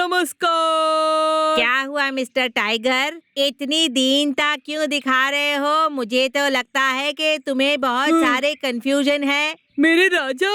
नमस्कार। क्या हुआ मिस्टर टाइगर, इतनी दीनता क्यों दिखा रहे हो? मुझे तो लगता है कि तुम्हें बहुत सारे कंफ्यूजन है। मेरे राजा,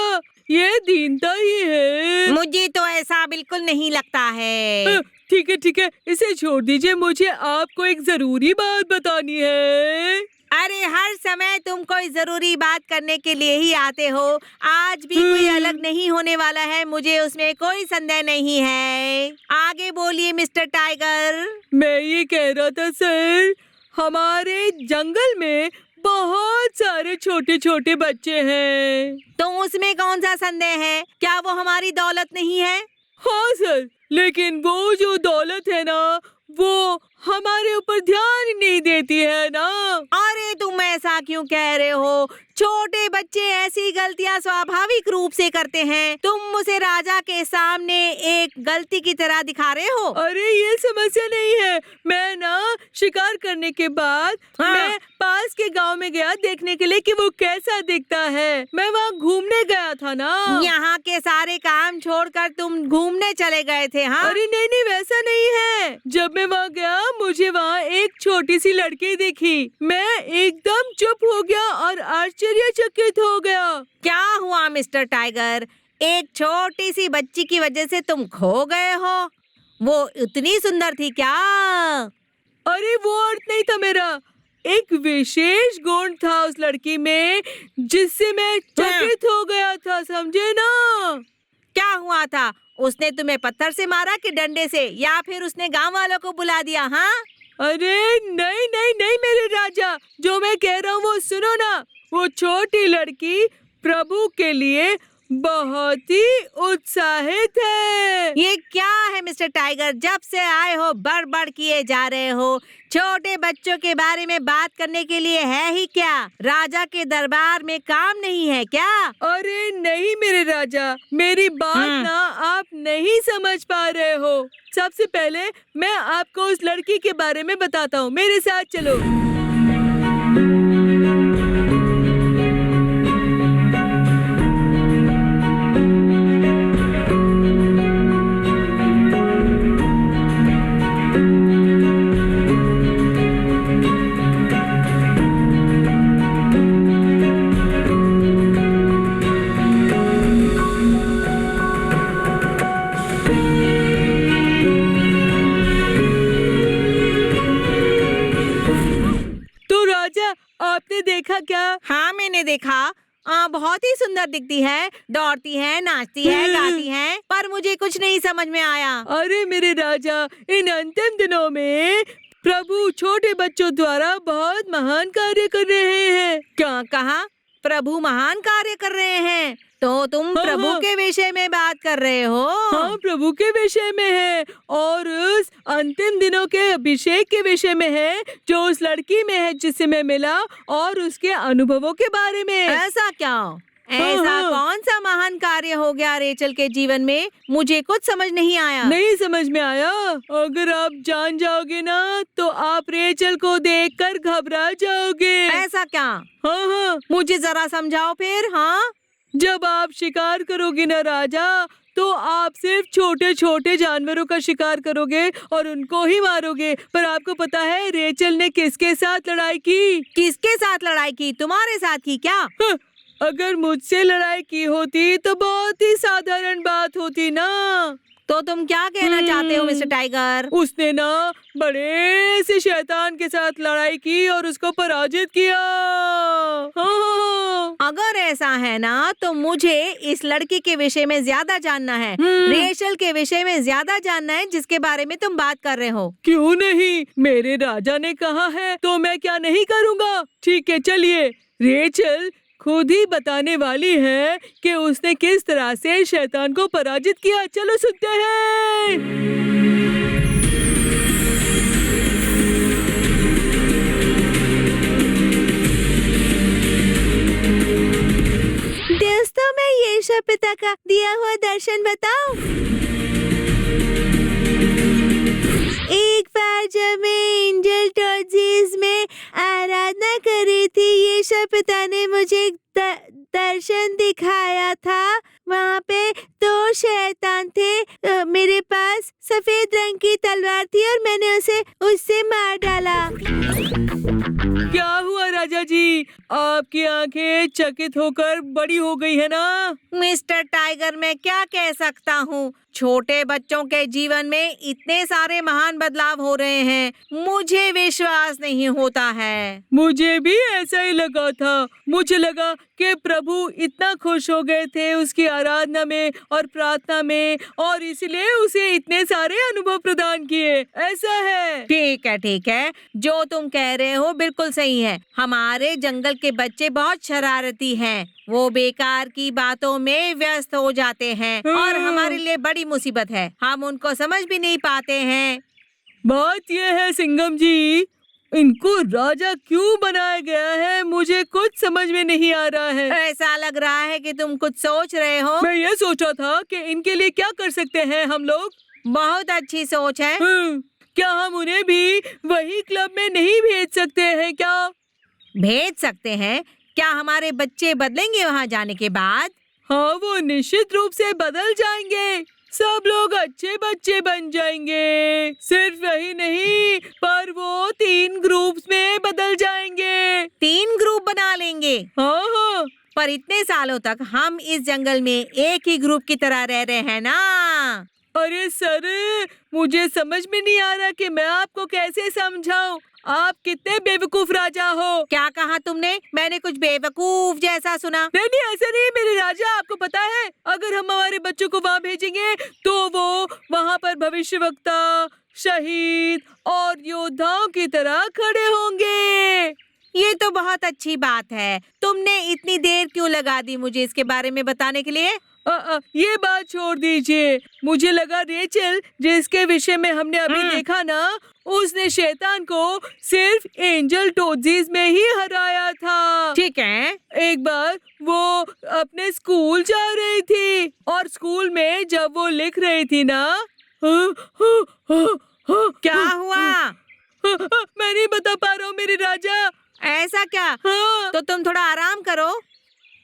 ये दीनता ही है। मुझे तो ऐसा बिल्कुल नहीं लगता है। ठीक है, इसे छोड़ दीजिए। मुझे आपको एक जरूरी बात बतानी है। अरे हर समय तुम कोई जरूरी बात करने के लिए ही आते हो। आज भी कोई अलग नहीं होने वाला है, मुझे उसमें कोई संदेह नहीं है। आगे बोलिए मिस्टर टाइगर। मैं ये कह रहा था सर, हमारे जंगल में बहुत सारे छोटे छोटे बच्चे हैं। तो उसमें कौन सा संदेह है? क्या वो हमारी दौलत नहीं है? हाँ सर, लेकिन वो जो दौलत है ना, वो हमारे ऊपर ध्यान ही नहीं देती है ना। अरे तुम ऐसा क्यों कह रहे हो? छोटे बच्चे ऐसी गलतियां स्वाभाविक रूप से करते हैं। तुम उसे राजा के सामने एक गलती की तरह दिखा रहे हो। अरे ये समस्या नहीं है। मैं ना शिकार करने के बाद मैं पास के गांव में गया देखने के लिए कि वो कैसा दिखता है। मैं वहाँ घूमने गया था ना। यहाँ के सारे काम छोड़कर तुम घूमने चले गए थे? हाँ। अरे नहीं, वैसा नहीं है। जब मैं वहाँ गया, मुझे वहाँ एक छोटी सी लड़की दिखी। मैं एकदम चुप हो गया और आश्चर्यचकित हो गया। क्या हुआ मिस्टर टाइगर? एक छोटी सी बच्ची की वजह से तुम खो गए हो? वो इतनी सुंदर थी क्या? अरे वो अर्थ नहीं था मेरा। एक विशेष गुण था उस लड़की में जिससे मैं चकित हो गया था, समझे ना? क्या हुआ था? उसने तुम्हें पत्थर से मारा कि डंडे से, या फिर उसने गांव वालों को बुला दिया? हाँ? अरे नहीं मेरे राजा, जो मैं कह रहा हूँ वो सुनो ना। वो छोटी लड़की प्रभु के लिए बहुत ही उत्साहित है। ये क्या है मिस्टर टाइगर? जब से आए हो बड़ किए जा रहे हो। छोटे बच्चों के बारे में बात करने के लिए है ही क्या? राजा के दरबार में काम नहीं है क्या? अरे नहीं मेरे राजा, मेरी बात ना आप नहीं समझ पा रहे हो। सबसे पहले मैं आपको उस लड़की के बारे में बताता हूँ, मेरे साथ चलो। आपने देखा क्या? हाँ मैंने देखा। बहुत ही सुंदर दिखती है, दौड़ती है, नाचती है, गाती है, पर मुझे कुछ नहीं समझ में आया। अरे मेरे राजा, इन अंतिम दिनों में प्रभु छोटे बच्चों द्वारा बहुत महान कार्य कर रहे हैं। क्या कहा? प्रभु महान कार्य कर रहे हैं? तो तुम प्रभु के विषय में बात कर रहे हो? हाँ, प्रभु के विषय में है और उस अंतिम दिनों के अभिषेक के विषय में है जो उस लड़की में है जिससे मैं मिला, और उसके अनुभवों के बारे में। ऐसा क्या? ऐसा कौन सा महान कार्य हो गया रेचल के जीवन में? मुझे कुछ समझ नहीं आया। नहीं समझ में आया? अगर आप जान जाओगे ना तो आप रेचल को देखकर घबरा जाओगे। ऐसा क्या? हाँ, मुझे जरा समझाओ फिर। हाँ, जब आप शिकार करोगे ना राजा, तो आप सिर्फ छोटे छोटे जानवरों का शिकार करोगे और उनको ही मारोगे। पर आपको पता है रेचल ने किसके साथ लड़ाई की? किसके साथ लड़ाई की? तुम्हारे साथ की क्या? अगर मुझसे लड़ाई की होती तो बहुत ही साधारण बात होती ना। तो तुम क्या कहना चाहते हो मिस्टर टाइगर? उसने ना बड़े से शैतान के साथ लड़ाई की और उसको पराजित किया। अगर ऐसा है ना तो मुझे इस लड़की के विषय में ज्यादा जानना है। रेचल के विषय में ज्यादा जानना है जिसके बारे में तुम बात कर रहे हो। क्यों नहीं, मेरे राजा ने कहा है तो मैं क्या नहीं करूँगा। ठीक है, चलिए। रेचल खुद ही बताने वाली है कि उसने किस तरह से शैतान को पराजित किया। चलो सुनते हैं। दोस्तों, मैं यीशु पिता का दिया हुआ दर्शन बताऊं? एक बार जब मैं एंजल टॉर्चेस में आराधना कर रही थी, यीशु पिता ने मुझे दर्शन दिखाया था। वहाँ पे 2 शैतान थे। मेरे पास सफेद क्या हुआ राजा जी? आपकी आंखें चकित होकर बड़ी हो गई है ना? मिस्टर टाइगर, मैं क्या कह सकता हूँ, छोटे बच्चों के जीवन में इतने सारे महान बदलाव हो रहे हैं, मुझे विश्वास नहीं होता है। मुझे भी ऐसा ही लगा था। मुझे लगा कि प्रभु इतना खुश हो गए थे उसकी आराधना में और प्रार्थना में, और इसलिए उसे इतने सारे अनुभव प्रदान किए। ऐसा है। ठीक है, जो तुम कह रहे हो बिल्कुल सही है। हमारे जंगल के बच्चे बहुत शरारती हैं। वो बेकार की बातों में व्यस्त हो जाते हैं और हमारे लिए बड़ी मुसीबत है। हम उनको समझ भी नहीं पाते हैं। बात यह है सिंघम जी, इनको राजा क्यों बनाया गया है, मुझे कुछ समझ में नहीं आ रहा है। ऐसा लग रहा है कि तुम कुछ सोच रहे हो। मैं ये सोचा था कि इनके लिए क्या कर सकते हैं हम लोग। बहुत अच्छी सोच है। क्या हम उन्हें भी वही क्लब में नहीं भेज सकते हैं क्या? भेज सकते हैं। क्या हमारे बच्चे बदलेंगे वहाँ जाने के बाद? हाँ, वो निश्चित रूप से बदल जाएंगे। सब लोग अच्छे बच्चे बन जाएंगे। सिर्फ वही नहीं, पर वो 3 ग्रुप्स में बदल जाएंगे। 3 ग्रुप बना लेंगे? हाँ। पर इतने सालों तक हम इस जंगल में एक ही ग्रुप की तरह रह रहे हैं ना। अरे सर, मुझे समझ में नहीं आ रहा कि मैं आपको कैसे समझाऊं। आप कितने बेवकूफ राजा हो। क्या कहा तुमने? मैंने कुछ बेवकूफ जैसा सुना। नहीं, ऐसा नहीं है मेरे राजा। आपको पता है, अगर हम हमारे बच्चों को वहाँ भेजेंगे तो वो वहाँ पर भविष्यवक्ता, शहीद और योद्धाओं की तरह खड़े होंगे। ये तो बहुत अच्छी बात है। तुमने इतनी देर क्यों लगा दी मुझे इसके बारे में बताने के लिए? ये बात छोड़ दीजिए। मुझे लगा रेचल, जिसके विषय में हमने अभी देखा ना, उसने शैतान को सिर्फ एंजल टोजीज में ही हराया था। ठीक है। एक बार वो अपने स्कूल जा रही थी और स्कूल में जब वो लिख रही थी ना, क्या हुआ? मैं नहीं बता पा रहा हूँ मेरे राजा। ऐसा क्या? हाँ। तो तुम थोड़ा आराम करो।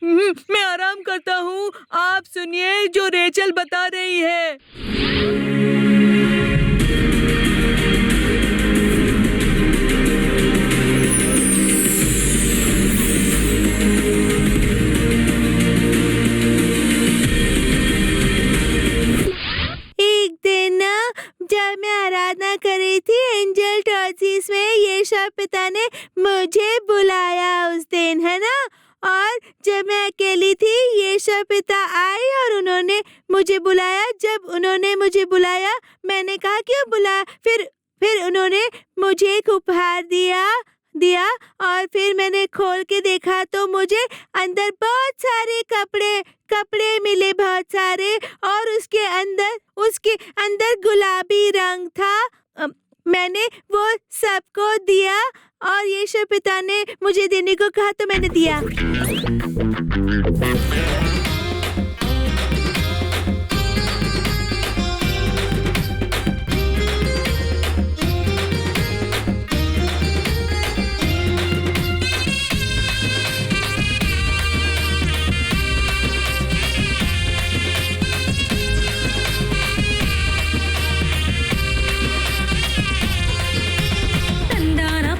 मैं आराम करता हूँ। आप सुनिए जो रेचल बता रही है। एक दिन जब मैं आराधना कर रही थी एंजल टॉर्चिस में, यीशु पिता ने मुझे बुलाया उस दिन, है ना। और जब मैं अकेली थी, यीशु पिता आए और उन्होंने मुझे बुलाया। जब उन्होंने मुझे बुलाया, मैंने कहा क्यों बुलाया। फिर उन्होंने मुझे एक उपहार दिया और फिर मैंने खोल के देखा तो मुझे अंदर बहुत सारे कपड़े मिले, बहुत सारे। और उसके अंदर गुलाबी रंग था। मैंने वो सबको दिया और यीशु पिता ने मुझे देने को कहा तो मैंने दिया। தந்தானா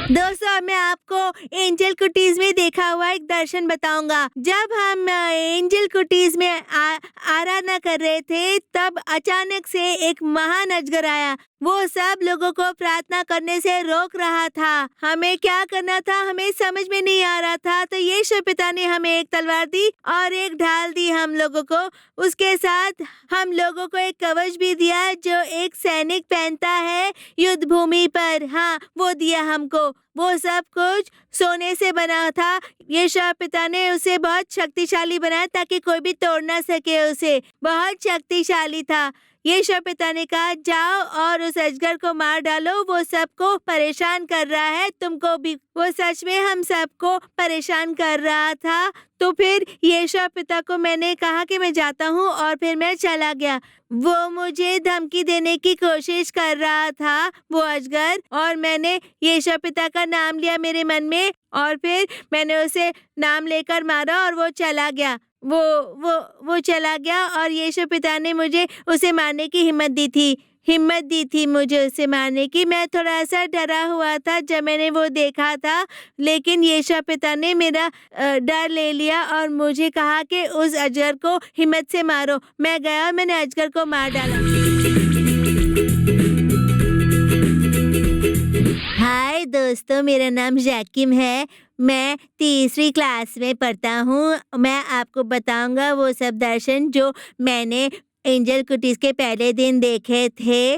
दोस्तों, अब मैं आपको एंजल कुटीज में देखा हुआ एक दर्शन बताऊंगा। जब हम एंजल कुटीज में आराधना कर रहे थे, तब अचानक से एक महान अजगर आया। वो सब लोगों को प्रार्थना करने से रोक रहा था। हमें क्या करना था, हमें समझ में नहीं आ रहा था। तो यीशु पिता ने हमें एक तलवार दी और एक ढाल दी हम लोगों को। उसके साथ हम लोगों को एक कवच भी दिया जो एक सैनिक पहनता है युद्ध भूमि पर। हाँ, वो दिया हमको। वो सब कुछ सोने से बना था। यीशु पिता ने उसे बहुत शक्तिशाली बनाया ताकि कोई भी तोड़ ना सके उसे। बहुत शक्तिशाली था। यीशु पिता ने कहा, जाओ और उस अजगर को मार डालो, वो सबको परेशान कर रहा है, तुमको भी। वो सच में हम सबको परेशान कर रहा था। तो फिर यीशु पिता को मैंने कहा कि मैं जाता हूँ और फिर मैं चला गया। वो मुझे धमकी देने की कोशिश कर रहा था, वो अजगर, और मैंने यीशु पिता का नाम लिया मेरे मन में और फिर मैंने उसे नाम लेकर मारा और वो चला गया। वो चला गया और यीशु पिता ने मुझे उसे मारने की हिम्मत दी थी मुझे उसे मारने की। मैं थोड़ा सा डरा हुआ था जब मैंने वो देखा था, लेकिन यीशु पिता ने मेरा डर ले लिया और मुझे कहा कि उस अजगर को हिम्मत से मारो। मैं गया और मैंने अजगर को मार डाला। हाय दोस्तों, मेरा नाम जैकिम है। मैं तीसरी क्लास में पढ़ता हूँ। मैं आपको बताऊंगा वो सब दर्शन जो मैंने एंजल कुटीज के पहले दिन देखे थे।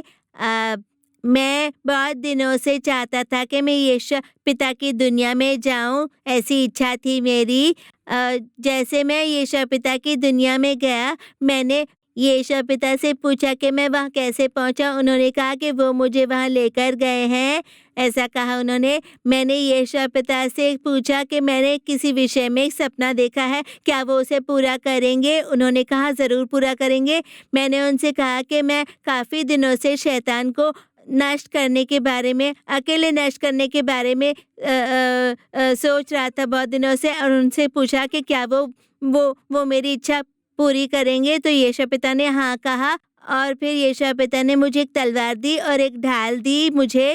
मैं बहुत दिनों से चाहता था कि मैं यीशु पिता की दुनिया में जाऊं, ऐसी इच्छा थी मेरी। जैसे मैं यीशु पिता की दुनिया में गया, मैंने यीशु पिता से पूछा कि मैं वहाँ कैसे पहुँचा। उन्होंने कहा कि वो मुझे वहाँ लेकर गए हैं, ऐसा कहा उन्होंने। मैंने यीशु पिता से पूछा कि मैंने किसी विषय में एक सपना देखा है, क्या वो उसे पूरा करेंगे। उन्होंने कहा ज़रूर पूरा करेंगे। मैंने उनसे कहा कि मैं काफ़ी दिनों से शैतान को नष्ट करने के बारे में, अकेले नष्ट करने के बारे में सोच रहा था बहुत दिनों से, और उनसे पूछा कि क्या वो मेरी इच्छा पूरी करेंगे। तो यीशु पिता ने हाँ कहा और फिर यीशु पिता ने मुझे एक तलवार दी और एक ढाल दी मुझे।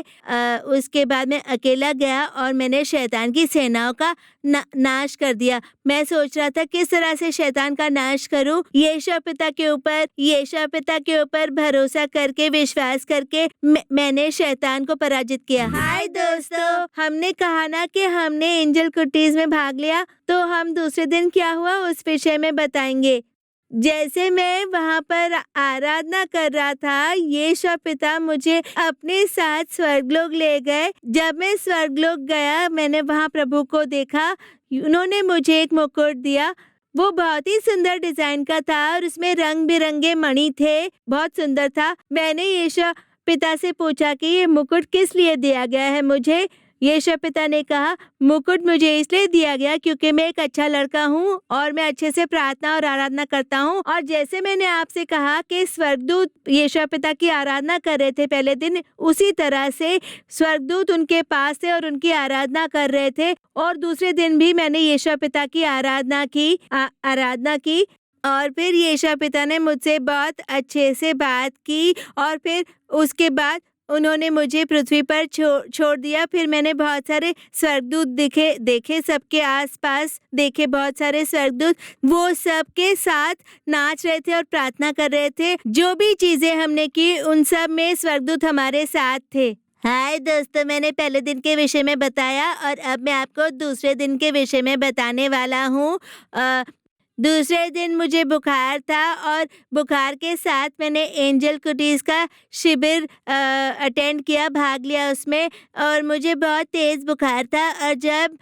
उसके बाद मैं अकेला गया और मैंने शैतान की सेनाओं का नाश कर दिया। मैं सोच रहा था किस तरह से शैतान का नाश करूं। यीशु पिता के ऊपर भरोसा करके, विश्वास करके मैंने शैतान को पराजित किया। हाय दोस्तों, हमने कहा ना कि हमने एंजल कुटीज में भाग लिया, तो हम दूसरे दिन क्या हुआ उस विषय में बताएंगे। जैसे मैं वहाँ पर आराधना कर रहा था, यीशु पिता मुझे अपने साथ स्वर्गलोक ले गए। जब मैं स्वर्गलोक गया, मैंने वहाँ प्रभु को देखा। उन्होंने मुझे एक मुकुट दिया। वो बहुत ही सुंदर डिजाइन का था और उसमें रंग बिरंगे मणि थे, बहुत सुंदर था। मैंने यीशु पिता से पूछा कि ये मुकुट किस लिए दिया गया है मुझे। यीशु पिता ने कहा, मुकुट मुझे इसलिए दिया गया क्योंकि मैं एक अच्छा लड़का हूँ और मैं अच्छे से प्रार्थना और आराधना करता हूँ। और जैसे मैंने आपसे कहा कि स्वर्गदूत यीशु पिता की आराधना कर रहे थे पहले दिन, उसी तरह से स्वर्गदूत उनके पास थे और उनकी आराधना कर रहे थे। और दूसरे दिन भी मैंने यीशु पिता की आराधना की और फिर यीशु पिता ने मुझसे बहुत अच्छे से बात की और फिर उसके बाद उन्होंने मुझे पृथ्वी पर छोड़ दिया। फिर मैंने बहुत सारे स्वर्गदूत देखे सबके आसपास देखे बहुत सारे स्वर्गदूत। वो सबके साथ नाच रहे थे और प्रार्थना कर रहे थे। जो भी चीजें हमने की उन सब में स्वर्गदूत हमारे साथ थे। हाय दोस्तों, मैंने पहले दिन के विषय में बताया और अब मैं आपको दूसरे दिन के विषय में बताने वाला हूँ। दूसरे दिन मुझे बुखार था और बुखार के साथ मैंने एंजल कुटीज का शिविर अटेंड किया, भाग लिया उसमें, और मुझे बहुत तेज़ बुखार था। और जब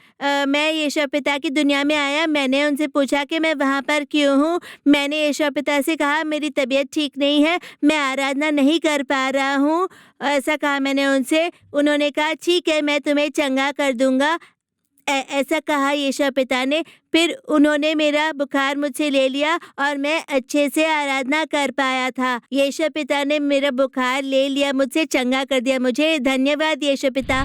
मैं यीशु पिता की दुनिया में आया, मैंने उनसे पूछा कि मैं वहाँ पर क्यों हूँ। मैंने यीशु पिता से कहा मेरी तबीयत ठीक नहीं है, मैं आराधना नहीं कर पा रहा हूँ, ऐसा कहा मैंने उनसे। उन्होंने कहा ठीक है, मैं तुम्हें चंगा कर दूंगा, ऐसा कहा यीशु पिता ने। फिर उन्होंने मेरा बुखार मुझसे ले लिया और मैं अच्छे से आराधना कर पाया था। यीशु पिता ने मेरा बुखार ले लिया, मुझसे चंगा कर दिया मुझे। धन्यवाद यीशु पिता।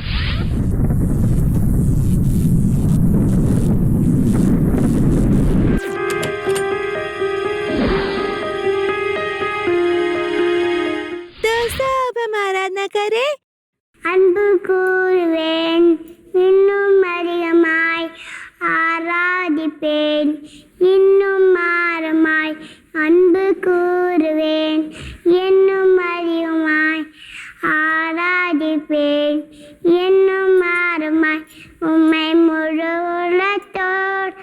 दोस्तों, अब हम आराधना करें। அன்பு கூறுவேன் இன்னும் அதிகமாய் ஆராதிப்பேன் இன்னும் மாறமாய் அன்பு கூறுவேன் இன்னும் அதிகமாய் ஆராதிப்பேன் இன்னும் மாறமாய் உம்மை முழு உள்ளத்தோடு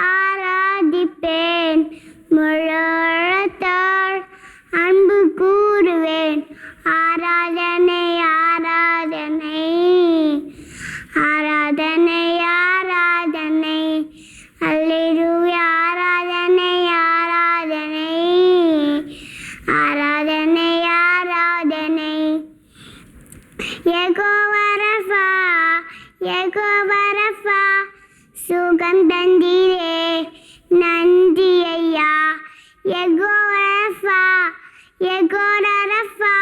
ஆராதிப்பேன் முழு உள்ளத்தோடு அன்பு கூறுவேன் ஆராதனை ஆராதனை ஆராதனை ஆராதனை அல்லேலூயா ஆராதனை ஆராதனை ஆராதனை ஆராதனை யெகோவா ரஃபா யெகோவா ரஃபா சுகம் தந்தீரே நன்றி ஐயா யெகோவா ரஃபா யெகோவா ரஃபா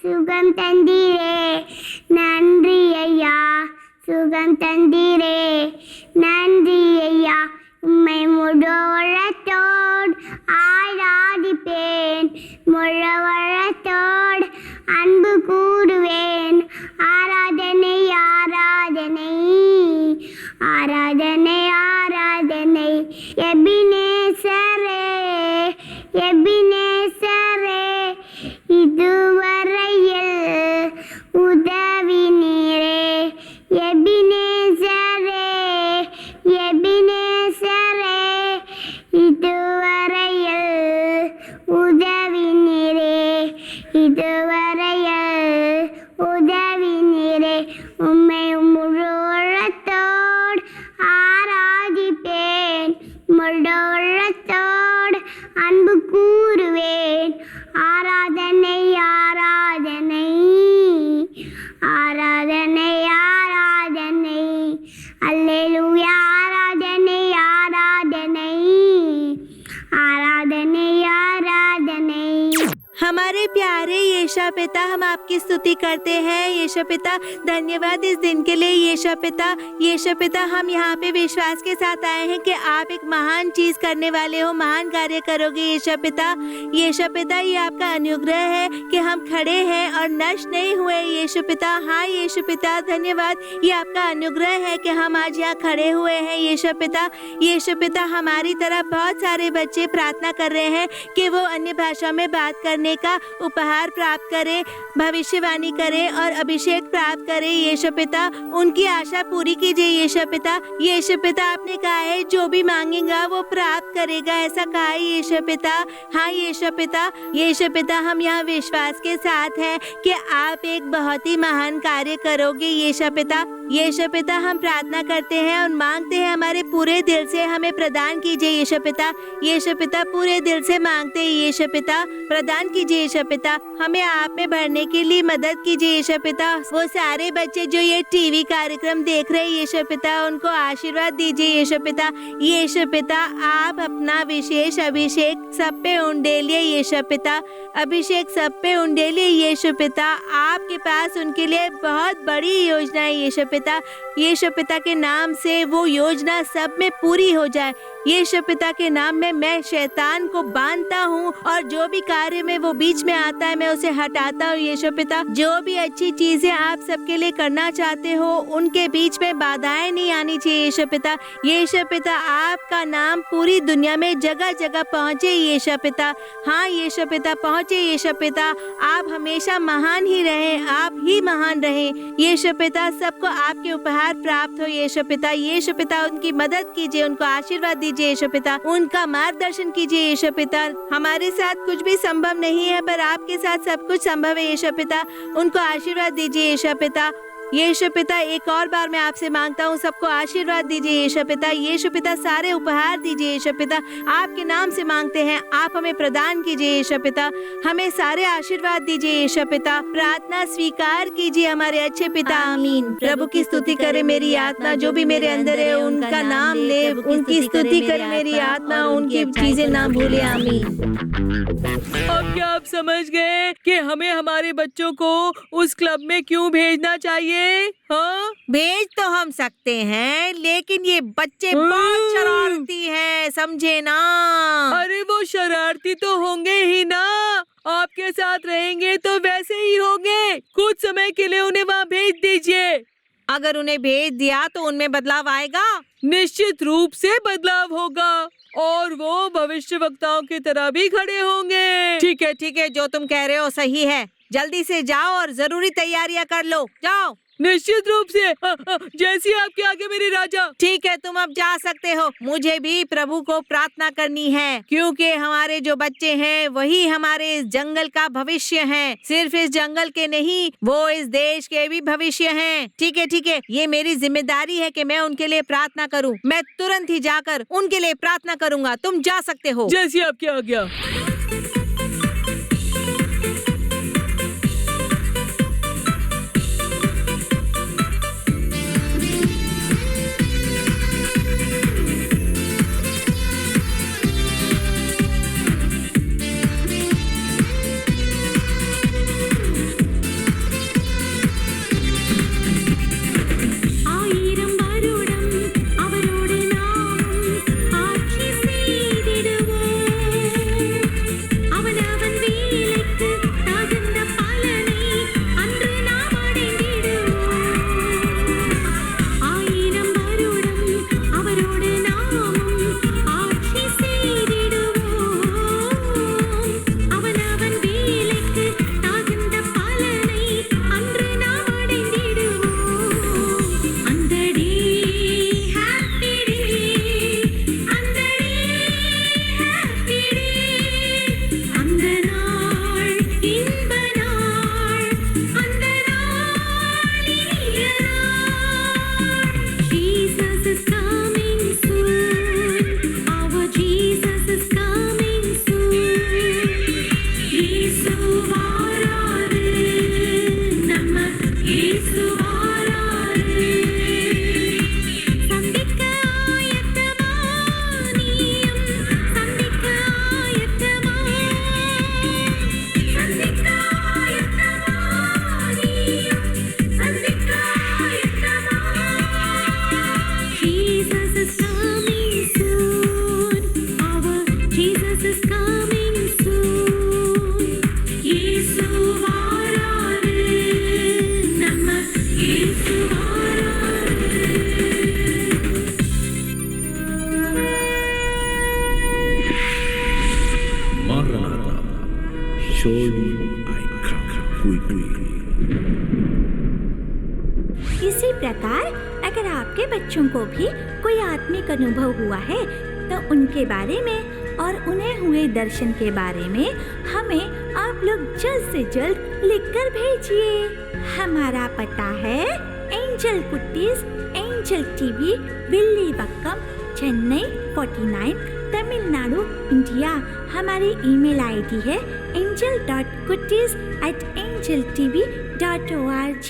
சுகம் தந்தீரே நன்றி ஐயா சுகம் தந்தீரே நன்றி ஐயா உம்மை முழு உள்ளத்தோடு ஆராதிப்பேன் முழு உள்ளத்தோடு அன்பு கூறுவேன் ஆராதனை ஆராதனை ஆராதனை ஆராதனை எபினேசரே எபினேசரே இதுவரையில் உதவி நீரே எபினேசரே எபினேசரே இதுவரையில் உதவி நீரே இதுவரையில் உதவி நீரே உம்மை முழு உள்ளத்தோடு ஆராதிப்பேன் முழு உள்ளத்தோடு அன்பு கூறுவேன் ஆராதனை ஆராதனை ஆராதனை ஆராதனை அல்லேலூயா ஆராதனை ஆராதனை आराधने आराधने। हमारे प्यारे यीशु पिता, हम आपकी स्तुति करते हैं यीशु पिता। धन्यवाद इस दिन के लिए यीशु पिता। यीशु पिता, हम यहाँ पे विश्वास के साथ आए हैं कि आप एक महान चीज करने वाले हो, महान कार्य करोगे यीशु पिता। यीशु पिता, ये आपका अनुग्रह है कि हम खड़े हैं और नष्ट नहीं हुए यीशु पिता। हाँ यीशु पिता, धन्यवाद, ये आपका अनुग्रह है कि हम आज यहाँ खड़े हुए हैं यीशु पिता। यीशु पिता, हमारी तरफ बहुत सारे बच्चे प्रार्थना कर रहे हैं कि वो अन्य भाषा में बात करने का उपहार प्राप्त करें, भविष्यवाणी करें और अभिषेक प्राप्त करें यीशु पिता। उनकी आशा पूरी कीजिए यीशु पिता। यीशु पिता, आपने कहा है जो भी मांगेगा वो प्राप्त करेगा, ऐसा कहा है यीशु पिता। हाँ यीशु पिता, यीशु पिता, हम यहाँ विश्वास के साथ हैं कि आप एक बहुत ही महान कार्य करोगे यीशु पिता। यीशु पिता, हम प्रार्थना करते हैं और मांगते हैं हमारे पूरे दिल से, हमें प्रदान कीजिए यीशु पिता। यीशु पिता, पूरे दिल से मांगते हैं यीशु पिता, प्रदान कीजिए यीशु पिता। हमें आप में बढ़ने के लिए मदद कीजिए यीशु पिता। वो सारे बच्चे जो ये टीवी कार्यक्रम देख रहे हैं यीशु पिता, उनको आशीर्वाद दीजिए यीशु पिता। यीशु पिता, आप अपना विशेष अभिषेक सब पे उंडेलिए यीशु पिता। अभिषेक सब पे उंडेलिए यीशु पिता। आपके पास उनके लिए बहुत बड़ी योजना है यीशु पिता। यीशु पिता के नाम से वो योजना सब में पूरी हो जाए। यीशु पिता के नाम में मैं शैतान को बांधता हूँ और जो भी कार्य में वो बीच में आता है मैं उसे हटाता हूँ यीशु पिता। जो भी अच्छी चीजें आप सबके लिए करना चाहते हो उनके बीच में बाधाएं नहीं आनी चाहिए यीशु पिता। यीशु पिता आपका नाम पूरी दुनिया में जगह जगह पहुँचे यीशु पिता। हाँ यीशु पिता पहुँचे यीशु पिता। आप हमेशा महान ही रहे, आप ही महान रहे यीशु पिता। सबको आपके उपहार प्राप्त हो यीशु पिता। यीशु पिता उनकी मदद कीजिए, उनको आशीर्वाद दीजिए यीशु पिता, उनका मार्गदर्शन कीजिए यीशु पिता। हमारे साथ कुछ भी संभव नहीं है पर आपके साथ सब कुछ संभव है यीशु पिता। उनको आशीर्वाद दीजिए यीशु पिता। यीशु पिता एक और बार मैं आपसे मांगता हूँ, सबको आशीर्वाद दीजिए यीशु पिता। यीशु पिता सारे उपहार दीजिए यीशु पिता। आपके नाम से मांगते हैं, आप हमें प्रदान कीजिए यीशु पिता। हमें सारे आशीर्वाद दीजिए यीशु पिता। प्रार्थना स्वीकार कीजिए हमारे अच्छे पिता। आमीन। प्रभु की स्तुति करे मेरी आत्मा, जो भी मेरे अंदर है उनका नाम ले। उनकी स्तुति करे मेरी आत्मा, उनकी चीजें ना भूले। आमीन। अब क्या आप समझ गए कि हमें हमारे बच्चों को उस क्लब में क्यों भेजना चाहिए? हाँ, भेज तो हम सकते हैं लेकिन ये बच्चे बहुत शरारती हैं, समझे ना। अरे वो शरारती तो होंगे ही ना, आपके साथ रहेंगे तो वैसे ही होंगे। कुछ समय के लिए उन्हें वहाँ भेज दीजिए। अगर उन्हें भेज दिया तो उनमें बदलाव आएगा? निश्चित रूप से बदलाव होगा और वो भविष्यवक्ताओं की तरह भी खड़े होंगे। ठीक है, जो तुम कह रहे हो सही है। जल्दी से जाओ और जरूरी तैयारियां कर लो। जाओ। निश्चित रूप से, जैसी आपके आगे मेरी राजा। ठीक है, तुम अब जा सकते हो। मुझे भी प्रभु को प्रार्थना करनी है क्योंकि हमारे जो बच्चे हैं वही हमारे इस जंगल का भविष्य हैं। सिर्फ इस जंगल के नहीं, वो इस देश के भी भविष्य हैं। ठीक है, ये मेरी जिम्मेदारी है कि मैं उनके लिए प्रार्थना करूं। मैं तुरंत ही जाकर उनके लिए प्रार्थना करूंगा। तुम जा सकते हो। जैसी आपकी आज्ञा। इसी प्रकार अगर आपके बच्चों को भी कोई आत्मिक अनुभव हुआ है तो उनके बारे में और उन्हें हुए दर्शन के बारे में हमें आप लोग जल्द से जल्द लिखकर भेजिए। हमारा पता है Angel Kutties, Angel TV, Villivakkam, Chennai 49, Tamil Nadu, India. हमारी ईमेल आईडी है angel.kutties@angeltv.org।